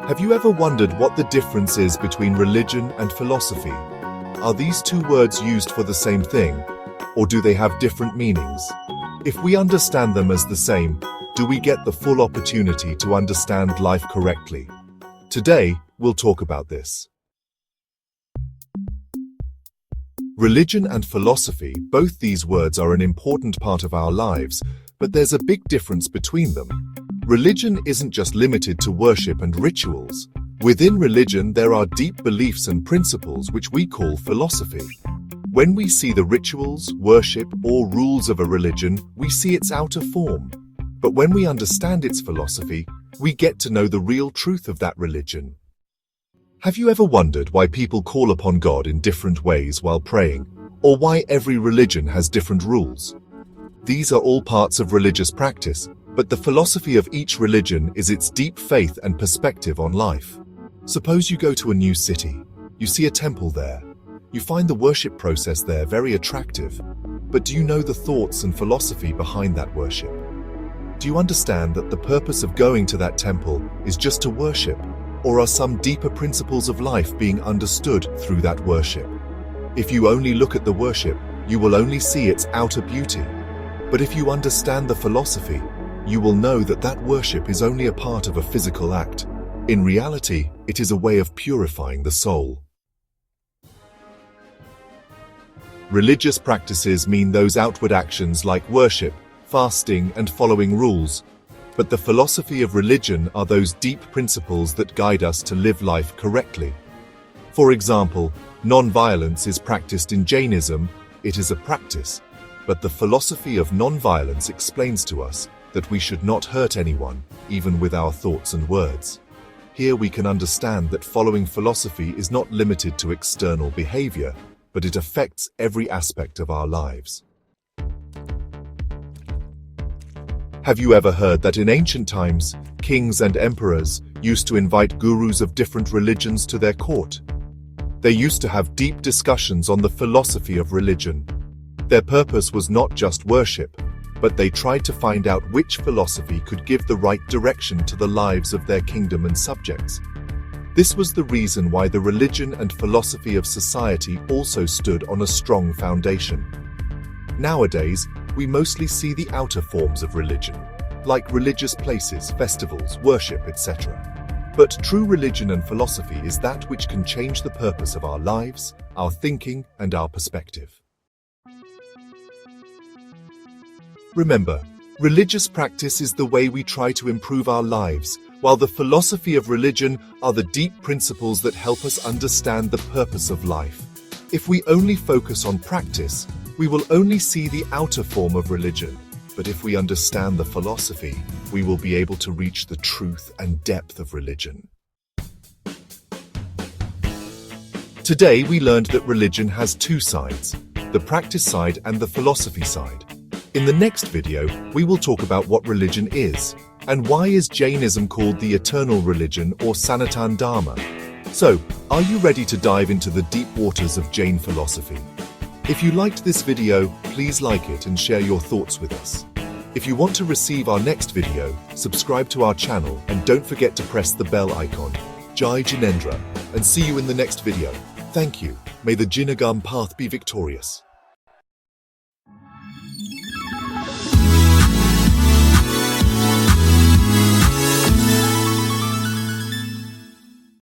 Have you ever wondered what the difference is between religion and philosophy? Are these two words used for the same thing, or do they have different meanings? If we understand them as the same, do we get the full opportunity to understand life correctly? Today, we'll talk about this. Religion and philosophy, both these words are an important part of our lives, but there's a big difference between them. Religion isn't just limited to worship and rituals. Within religion, there are deep beliefs and principles which we call philosophy. When we see the rituals, worship, or rules of a religion, we see its outer form. But when we understand its philosophy, we get to know the real truth of that religion. Have you ever wondered why people call upon God in different ways while praying, or why every religion has different rules? These are all parts of religious practice, but the philosophy of each religion is its deep faith and perspective on life. Suppose you go to a new city. You see a temple there. You find the worship process there very attractive. But do you know the thoughts and philosophy behind that worship? Do you understand that the purpose of going to that temple is just to worship, or are some deeper principles of life being understood through that worship? If you only look at the worship, you will only see its outer beauty. But if you understand the philosophy, you will know that that worship is only a part of a physical act. In reality, it is a way of purifying the soul. Religious practices mean those outward actions like worship, fasting, and following rules. But the philosophy of religion are those deep principles that guide us to live life correctly. For example, non-violence is practiced in Jainism. It is a practice. But the philosophy of non-violence explains to us that we should not hurt anyone, even with our thoughts and words. Here we can understand that following philosophy is not limited to external behavior, but it affects every aspect of our lives. Have you ever heard that in ancient times, kings and emperors used to invite gurus of different religions to their court? They used to have deep discussions on the philosophy of religion. Their purpose was not just worship, but they tried to find out which philosophy could give the right direction to the lives of their kingdom and subjects. This was the reason why the religion and philosophy of society also stood on a strong foundation. Nowadays, we mostly see the outer forms of religion, like religious places, festivals, worship, etc. But true religion and philosophy is that which can change the purpose of our lives, our thinking, and our perspective. Remember, religious practice is the way we try to improve our lives, while the philosophy of religion are the deep principles that help us understand the purpose of life. If we only focus on practice, we will only see the outer form of religion. But if we understand the philosophy, we will be able to reach the truth and depth of religion. Today we learned that religion has two sides, the practice side and the philosophy side. In the next video, we will talk about what religion is, and why is Jainism called the eternal religion or Sanatan Dharma. So, are you ready to dive into the deep waters of Jain philosophy? If you liked this video, please like it and share your thoughts with us. If you want to receive our next video, subscribe to our channel and don't forget to press the bell icon. Jai Jinendra, and see you in the next video. Thank you. May the Jinagam path be victorious.